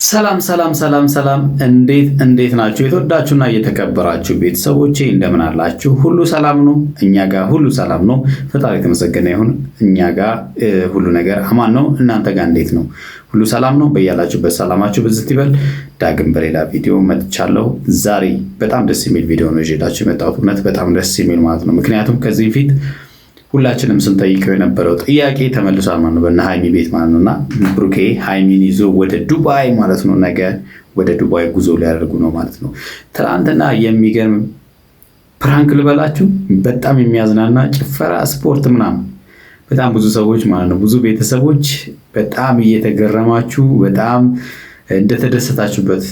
ሰላም ሰላም ሰላም ሰላም እንዴት ናችሁ? የተወዳችሁና እየተከበራችሁ ቤተሰቦቼ እንደምን አላችሁ? ሁሉ ሰላም ነው? እኛ ጋር ሁሉ ሰላም ነው። ፈጣሪ የተመሰገነ ይሁን። እኛ ጋር ሁሉ ነገር አማን ነው። እናንተ ጋር እንዴት ነው? ሁሉ ሰላም ነው? በያላችሁበት ሰላማችሁ ብዝት ይበል። ዳግም በሌላ ቪዲዮ መጥቻለሁ። ዛሬ በጣም ደስ የሚል ቪዲዮ ነው ይዤላችሁ የመጣሁት። እውነት በጣም ደስ የሚል ማለት ነው። ምክንያቱም ከዚህ በፊት ሁላችንም ስንጠይቀው የነበረው ጥያቄ ተመልሷል ማለት ነው። በእነ ሃይሚ ቤት ማለት ነውና ብሩኬ ሃይሚን ይዞ ወደ ዱባይ ማለት ነው ነገ ወደ ዱባይ ጉዞ ሊያደርጉ ነው ማለት ነው። ትናንትና የሚገርም ፕራንክ ልበላችሁ፣ በጣም የሚያዝናና ጭፈራ፣ ስፖርት ምናምን በጣም ብዙ ሰዎች ማለት ነው ብዙ ቤተሰቦች በጣም እየተገረማችሁ በጣም እንደተደሰታችሁበት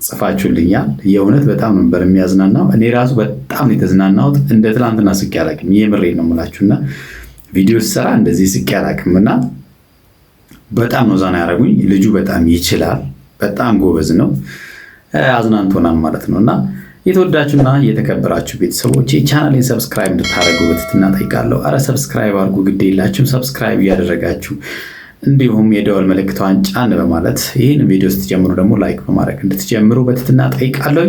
ጽፋችሁልኛል። የእውነት በጣም ነበር የሚያዝናናው። እኔ ራሱ በጣም የተዝናናሁት እንደ ትላንትና ስቄ አላቅም። የምሬን ነው የምላችሁና ቪዲዮ ስሰራ እንደዚህ ስቄ አላቅም እና በጣም ነው ዛና ያደረጉኝ። ልጁ በጣም ይችላል፣ በጣም ጎበዝ ነው። አዝናንቶናል ማለት ነው እና የተወዳችሁና የተከበራችሁ ቤተሰቦች ቻናሌን ሰብስክራይብ እንድታደርጉ በትህትና ጠይቃለሁ። አረ ሰብስክራይብ አድርጉ፣ ግድ የላችሁም ሰብስክራይብ እያደረጋችሁ እንዲሁም የደወል ምልክቷን ጫን በማለት ይህን ቪዲዮ ስትጀምሩ ደግሞ ላይክ በማድረግ እንድትጀምሩ በትህትና ጠይቃለሁ።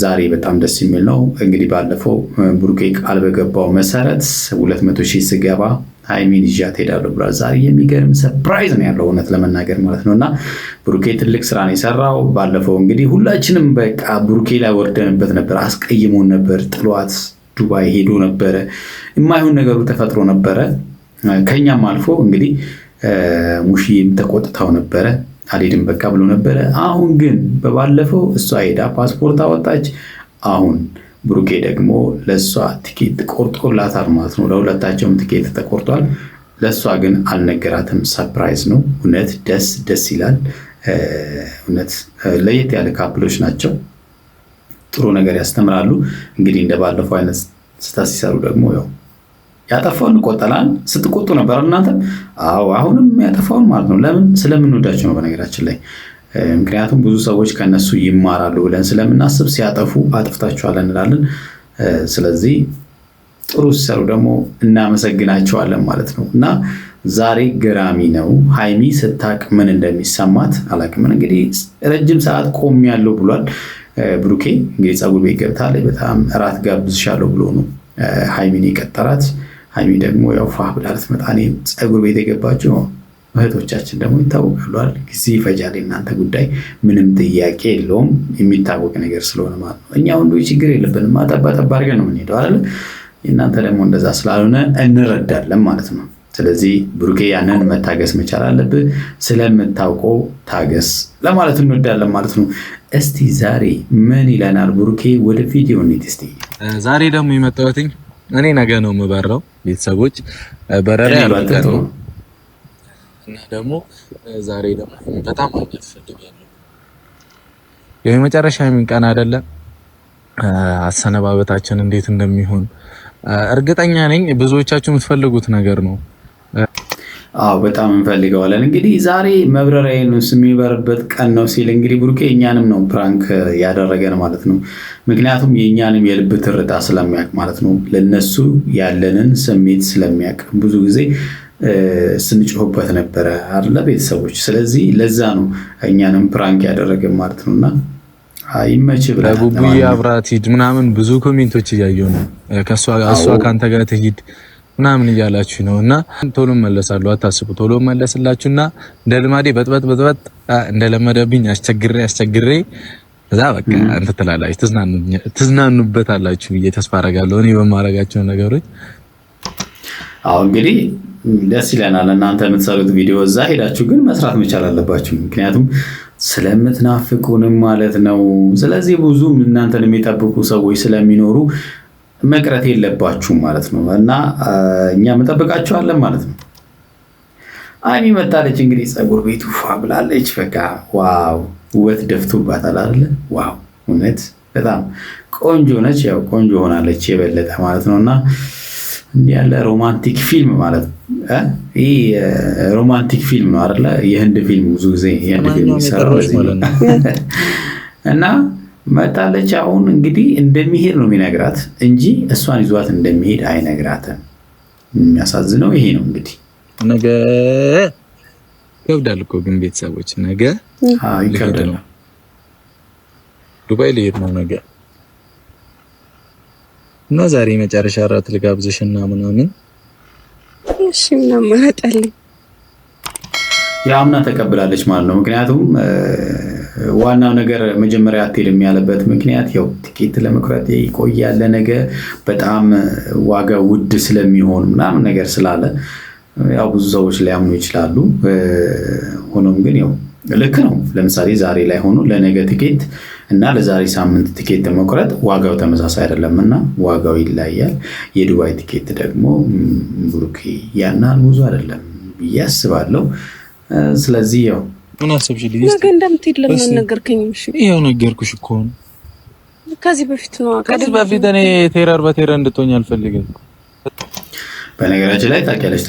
ዛሬ በጣም ደስ የሚል ነው። እንግዲህ ባለፈው ብሩኬ ቃል በገባው መሰረት 200,000 ስገባ ሃይሚን ይዣት ሄዳለሁ ብሏል። ዛሬ የሚገርም ሰርፕራይዝ ነው ያለው እውነት ለመናገር ማለት ነው እና ብሩኬ ትልቅ ስራ ነው የሰራው። ባለፈው እንግዲህ ሁላችንም በቃ ብሩኬ ላይ ወርደንበት ነበር፣ አስቀይሞን ነበር፣ ጥሏት ዱባይ ሄዶ ነበረ፣ የማይሆን ነገሩ ተፈጥሮ ነበረ። ከኛም አልፎ እንግዲህ ሙሽዬም ተቆጥታው ነበረ፣ አልሄድም በቃ ብሎ ነበረ። አሁን ግን በባለፈው እሷ ሄዳ ፓስፖርት አወጣች። አሁን ብሩኬ ደግሞ ለእሷ ቲኬት ቆርጦላታል ማለት ነው። ለሁለታቸውም ቲኬት ተቆርጧል። ለእሷ ግን አልነገራትም። ሰርፕራይዝ ነው። እውነት ደስ ይላል። እውነት ለየት ያለ ካፕሎች ናቸው። ጥሩ ነገር ያስተምራሉ። እንግዲህ እንደባለፈው አይነት ስህተት ሲሰሩ ደግሞ ያው ያጠፋውን ቆጠላን ስትቆጡ ነበር እናንተ። አዎ አሁንም ያጠፋውን ማለት ነው። ለምን? ስለምንወዳቸው ነው በነገራችን ላይ። ምክንያቱም ብዙ ሰዎች ከነሱ ይማራሉ ብለን ስለምናስብ ሲያጠፉ አጥፍታችኋል እንላለን። ስለዚህ ጥሩ ሲሰሩ ደግሞ እናመሰግናቸዋለን ማለት ነው እና ዛሬ ገራሚ ነው። ሃይሚ ስታቅ ምን እንደሚሰማት አላቅም። እንግዲህ ረጅም ሰዓት ቆም ያለው ብሏል ብሩኬ። እንግዲህ ፀጉር ቤት ገብታለች። በጣም እራት ጋብዝሻለሁ ብሎ ነው ሃይሚን የቀጠራት። ሃይሚ ደግሞ ያው ፋ ብላ ልትመጣ ፀጉር ቤት የገባችው እህቶቻችን ደግሞ ይታወቃሉ አይደል? ጊዜ ይፈጃል። የእናንተ ጉዳይ ምንም ጥያቄ የለውም፣ የሚታወቅ ነገር ስለሆነ ማለት ነው። እኛ ወንዶች ችግር የለብንም፣ አጠባ አድርገን ነው የምንሄደው አይደል? የእናንተ ደግሞ እንደዛ ስላልሆነ እንረዳለን ማለት ነው። ስለዚህ ብሩኬ ያንን መታገስ መቻል አለብህ። ስለምታውቀው ታገስ ለማለት እንወዳለን ማለት ነው። እስቲ ዛሬ ምን ይለናል ብሩኬ? ወደ ቪዲዮ እንሂድ እስቲ። ዛሬ ደግሞ የመጣሁትኝ እኔ ነገ ነው የምበረው ቤተሰቦች በረራ ያልቀሩ እና ደግሞ ዛሬ ደግሞ በጣም አልፈልግም። የመጨረሻ ቀን አይደለም። አሰነባበታችን እንዴት እንደሚሆን እርግጠኛ ነኝ ብዙዎቻችሁ የምትፈልጉት ነገር ነው። አዎ በጣም እንፈልገዋለን። እንግዲህ ዛሬ መብረሪያዬን የሚበርበት ቀን ነው ሲል እንግዲህ ብሩኬ እኛንም ነው ፕራንክ ያደረገን ማለት ነው። ምክንያቱም የእኛንም የልብ ትርታ ስለሚያውቅ ማለት ነው። ለነሱ ያለንን ስሜት ስለሚያውቅ ብዙ ጊዜ ስንጮህበት ነበረ አይደለ ቤተሰቦች። ስለዚህ ለዛ ነው እኛንም ፕራንክ ያደረገን ማለት ነውና አይመች ብላ ቡቡዬ አብራት ሂድ ምናምን ብዙ ኮሜንቶች እያየሁ ነው። እሷ ካንተ ጋር ትሂድ ምናምን እያላችሁ ነው እና ቶሎ መለሳለሁ፣ አታስቡ። ቶሎ መለስላችሁና እንደ ልማዴ በጥበጥ እንደለመደብኝ አስቸግሬ እዛ በቃ አንተ ትላላችሁ፣ ትዝናኑበታላችሁ ብዬ ተስፋ አደርጋለሁ እኔ በማረጋቸው ነገሮች። አዎ እንግዲህ ደስ ይለናል። እናንተ የምትሰሩት ቪዲዮ እዛ ሄዳችሁ ግን መስራት መቻል አለባችሁ። ምክንያቱም ስለምትናፍቁንም ማለት ነው። ስለዚህ ብዙ እናንተን የሚጠብቁ ሰዎች ስለሚኖሩ መቅረት የለባችሁም ማለት ነው እና እኛ እንጠብቃችኋለን ማለት ነው። ሃይሚ መጣለች እንግዲህ ፀጉር ቤቱ ፏ ብላለች። በቃ ዋው ውበት ደፍቶባታል አይደለ? ዋው እውነት በጣም ቆንጆ ነች። ያው ቆንጆ ሆናለች የበለጠ ማለት ነውና እንዲህ ያለ ሮማንቲክ ፊልም ማለት ነው። ይህ ሮማንቲክ ፊልም ነው አይደለ? የህንድ ፊልም ብዙ ጊዜ የህንድ ፊልም ይሰራል እና መጣለች። አሁን እንግዲህ እንደሚሄድ ነው የሚነግራት እንጂ እሷን ይዟት እንደሚሄድ አይነግራትም። የሚያሳዝነው ይሄ ነው እንግዲህ። ነገ ይከብዳል እኮ ግን ቤተሰቦች ነገ ይከብዳል። ዱባይ ልሄድ ነው ነገ እና ዛሬ መጨረሻ እራት ልጋብዝሽና ምናምን። እሺ ምናምን መረጣልኝ የአምና ተቀብላለች ማለት ነው። ምክንያቱም ዋናው ነገር መጀመሪያ አትሄድም ያለበት ምክንያት ያው ቲኬት ለመቁረጥ ይቆያል ነገ በጣም ዋጋ ውድ ስለሚሆን ምናምን ነገር ስላለ ያው ብዙ ሰዎች ሊያምኑ ይችላሉ። ሆኖም ግን ያው ልክ ነው። ለምሳሌ ዛሬ ላይ ሆኖ ለነገ ቲኬት እና ለዛሬ ሳምንት ቲኬት መቁረጥ ዋጋው ተመሳሳይ አይደለምና ዋጋው ይለያያል። የዱባይ ቲኬት ደግሞ ብሩኬ ያናል ብዙ አይደለም ብዬ አስባለሁ። ስለዚህ ያው ምን አሰብሽ ልጅ ነገ እንደምትሄድ ለምን ነገርከኝም? እሺ ይሄው ነገርኩሽ እኮ ከዚህ በፊት ነው። ከዚህ በፊት እኔ ቴረር በቴረር እንድትሆኝ አልፈልግም። በነገራችን ላይ ታውቂያለሽ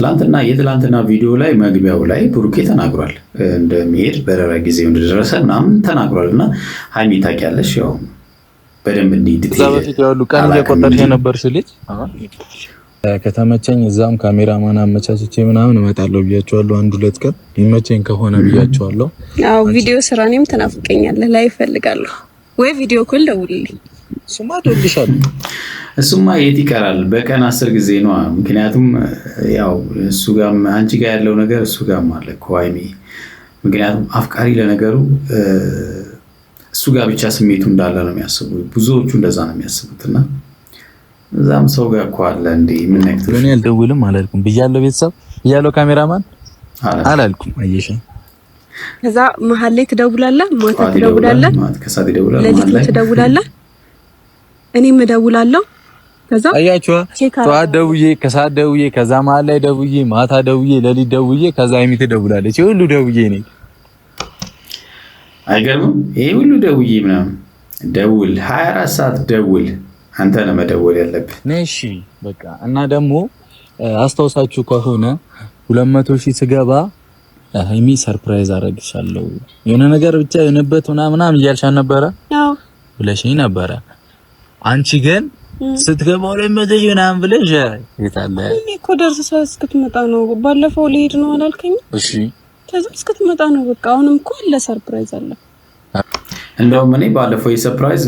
የትላንትና ቪዲዮ ላይ መግቢያው ላይ ብሩኬ ተናግሯል እንደሚሄድ በረራ ጊዜው እንደደረሰ ምናምን ተናግሯል። እና ሀይሚ ታውቂያለሽ ያው በደንብ እንዲትይ በፊት ያሉ ቀን እየቆጠርሽ የነበርሽ ልጅ ከተመቸኝ እዛም ካሜራማን አመቻችቼ ምናምን እመጣለሁ ብያቸዋለሁ። አንድ ሁለት ቀን ይመቸኝ ከሆነ ብያቸዋለሁ። አዎ ቪዲዮ ስራ እኔም ትናፍቀኛለህ ላይ እፈልጋለሁ ወይ ቪዲዮ ኮል ደውልልኝ። እሱማ ደውልልሻለሁ። እሱማ የት ይቀራል በቀን 10 ጊዜ ነው። ምክንያቱም ያው እሱ ጋርም አንቺ ጋር ያለው ነገር እሱ ጋርም አለ እኮ ሀይሚ። ምክንያቱም አፍቃሪ ለነገሩ እሱ ጋር ብቻ ስሜቱ እንዳለ ነው የሚያስቡት ብዙዎቹ እንደዛ ነው የሚያስቡትና እዛም ሰው ጋር እኮ አለ እንዴ ምን ነክቶ ለኔ አልደውልም አላልኩም ብያለሁ። ቤተሰብ ብያለሁ። ካሜራማን አላልኩም። አየሽ ከዛ መሀል ላይ ትደውላለህ፣ ማታ ትደውላለህ፣ ከሰዓት ይደውላል፣ ለሊት ትደውላለህ፣ እኔም እደውላለሁ። ከዛ አያችኋ ጠዋት ደውዬ ከሰዓት ደውዬ ከዛ መሀል ላይ ደውዬ ማታ ደውዬ ለሊት ደውዬ ከዛ ሀይሚ ትደውላለች። ሁሉ ደውዬ ነኝ። አይገርምም? ይሄ ሁሉ ደውዬ ምናምን ደውል 24 ሰዓት ደውል አንተ ነው መደወል ያለብህ። ነሽ በቃ እና ደግሞ አስተዋውሳችሁ ከሆነ 200,000 ስገባ ሀይሚ ሰርፕራይዝ አደርግሻለሁ የሆነ ነገር ብቻ የሆነበት ምናምን እያልሻን ነበረ። አዎ ብለሽኝ ነበረ። አንቺ ግን ስትገባ 200,000 ምናምን ብለሽ ይታለ እኔ እኮ ደርሰህ እስክትመጣ ነው። ባለፈው ልሄድ ነው አላልከኝ? እሺ ከዛ እስክትመጣ ነው በቃ። አሁንም እኮ አለ ሰርፕራይዝ አለ። እንደውም እኔ ባለፈው የሰርፕራይዝ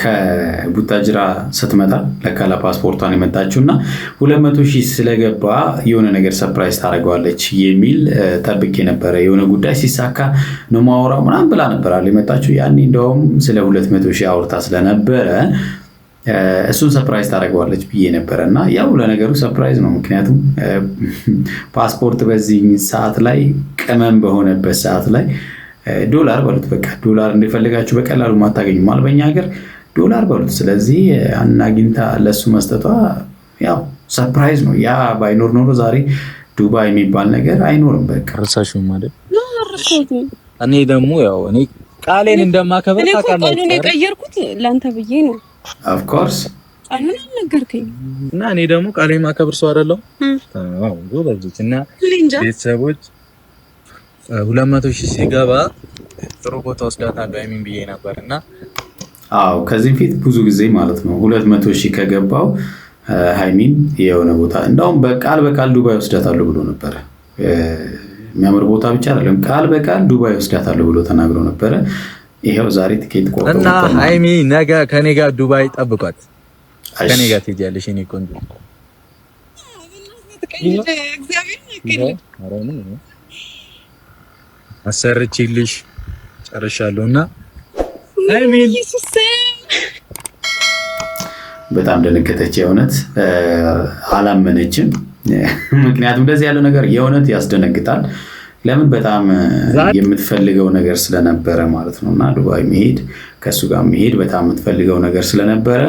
ከቡታጅራ ስትመጣ ለካላ ፓስፖርቷን የመጣችውና 200,000 ስለገባ የሆነ ነገር ሰርፕራይዝ ታደርገዋለች የሚል ጠብቄ ነበረ። የሆነ ጉዳይ ሲሳካ ነው ማወራው ምናምን ብላ ነበር አለ የመጣችው። ያኔ እንደውም ስለ 200,000 አውርታ ስለነበረ እሱን ሰርፕራይዝ ታደርገዋለች ብዬ ነበረ። እና ያው ለነገሩ ሰርፕራይዝ ነው። ምክንያቱም ፓስፖርት በዚህ ሰዓት ላይ ቅመም በሆነበት ሰዓት ላይ ዶላር በሉት በቃ ዶላር እንደፈለጋችሁ በቀላሉ ማታገኙ ማለት በእኛ ሀገር ዶላር በሉት። ስለዚህ አናግኝታ ለሱ መስጠቷ ያው ሰርፕራይዝ ነው። ያ ባይኖር ኖሮ ዛሬ ዱባይ የሚባል ነገር አይኖርም። በቃ ረሳሽው ማለት እኔ ደግሞ ያው እኔ ቃሌን እንደማከብር ታውቃለህ። እኔ ቀየርኩት ላንተ ብዬ ነው። ኦፍ ኮርስ ምን ነገርከኝ እና እኔ ደግሞ ቃሌን ማከብር ሰው አይደለም። አዎ ጎበዝ እና ቤተሰቦች 200,000 ሲገባ ጥሩ ቦታ ወስዳታለሁ ሀይሚን ብዬ ነበርና አዎ ከዚህ ፊት ብዙ ጊዜ ማለት ነው 200,000 ከገባው ሀይሚን የሆነ ቦታ እንደውም በቃል ዱባይ ወስዳታለሁ ብሎ ነበር። የሚያምር ቦታ ብቻ አይደለም ቃል በቃል ዱባይ ወስዳታለሁ ብሎ ተናግሮ ነበር። ይሄው ዛሬ ቲኬት ቆርጦ እና ሀይሚ ነገ ከኔ ጋር ዱባይ ጠብቋት። ከኔ ጋር ትሄጃለሽ እኔ ቆንጆ አሰርችልሽ ጨርሻለሁና ሀይሚን በጣም ደነገጠች። የእውነት አላመነችም። ምክንያቱም እንደዚህ ያለው ነገር የእውነት ያስደነግጣል። ለምን በጣም የምትፈልገው ነገር ስለነበረ ማለት ነው። እና ዱባይ መሄድ ከእሱ ጋር መሄድ በጣም የምትፈልገው ነገር ስለነበረ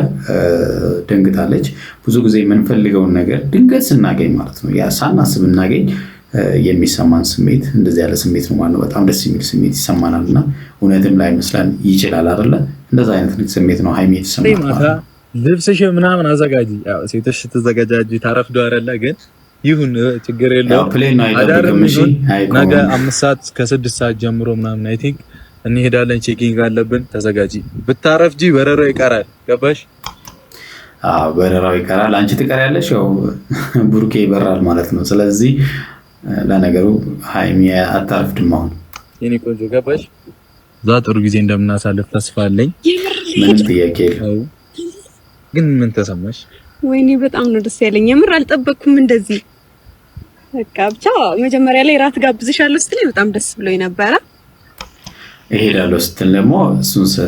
ደንግጣለች። ብዙ ጊዜ የምንፈልገውን ነገር ድንገት ስናገኝ ማለት ነው ያ ሳናስብ እናገኝ የሚሰማን ስሜት እንደዚህ ያለ ስሜት ነው ማለት ነው። በጣም ደስ የሚል ስሜት ይሰማናል እና እውነትም ላይ መስለን ይችላል አይደለ? እንደዛ አይነት ስሜት ነው ሀይሚ የተሰማት። ልብስሽ ምናምን አዘጋጂ። ያው ሴቶች ተዘጋጃጂ ታረፍዶ አይደለ? ግን ይሁን ችግር የለውም። ፕሌን ነው አይደለም? እሺ ነገ 5 ሰዓት ከ6 ሰዓት ጀምሮ ምናምን አይ ቲንክ እንሄዳለን። ቼኪንግ አለብን። ተዘጋጂ። ብታረፍጂ በረራው ይቀራል። ገባሽ? በረራው ይቀራል። አንቺ ትቀሪያለሽ። ያው ብሩኬ ይበራል ማለት ነው። ስለዚህ ለነገሩ ሃይሚ አታርፍድም። አሁን የኔ ቆንጆ ገባሽ? እዛ ጥሩ ጊዜ እንደምናሳልፍ ተስፋ አለኝ። ምንም ጥያቄ የለም። ግን ምን ተሰማሽ? ወይኔ በጣም ነው ደስ ያለኝ። የምር አልጠበቅኩም እንደዚህ። በቃ ብቻ መጀመሪያ ላይ ራት ጋብዝሻለሁ ስትለኝ በጣም ደስ ብሎኝ ነበረ። እሄዳለሁ ስትል ደግሞ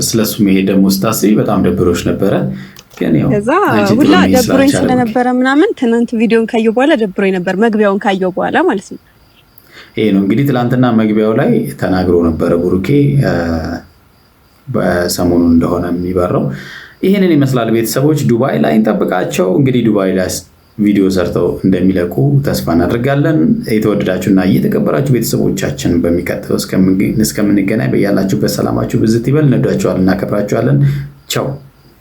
ስለሱ መሄድ ደግሞ ስታስቢ በጣም ደብሮሽ ነበረ። ግን ያው ከዛ ሁላ ደብሮኝ ስለነበረ ምናምን ትናንት ቪዲዮን ካየሁ በኋላ ደብሮኝ ነበር፣ መግቢያውን ካየሁ በኋላ ማለት ነው። ይሄ ነው እንግዲህ ትናንትና መግቢያው ላይ ተናግሮ ነበረ ብሩኬ በሰሞኑን እንደሆነ የሚበረው። ይህንን ይመስላል ቤተሰቦች። ዱባይ ላይ እንጠብቃቸው እንግዲህ። ዱባይ ላይ ቪዲዮ ሰርተው እንደሚለቁ ተስፋ እናደርጋለን። የተወደዳችሁና እየተከበራችሁ ቤተሰቦቻችን በሚቀጥለው እስከምንገናኝ በያላችሁበት ሰላማችሁ ብዝት ይበል። እንወዳችኋለን፣ እናከብራችኋለን። ቻው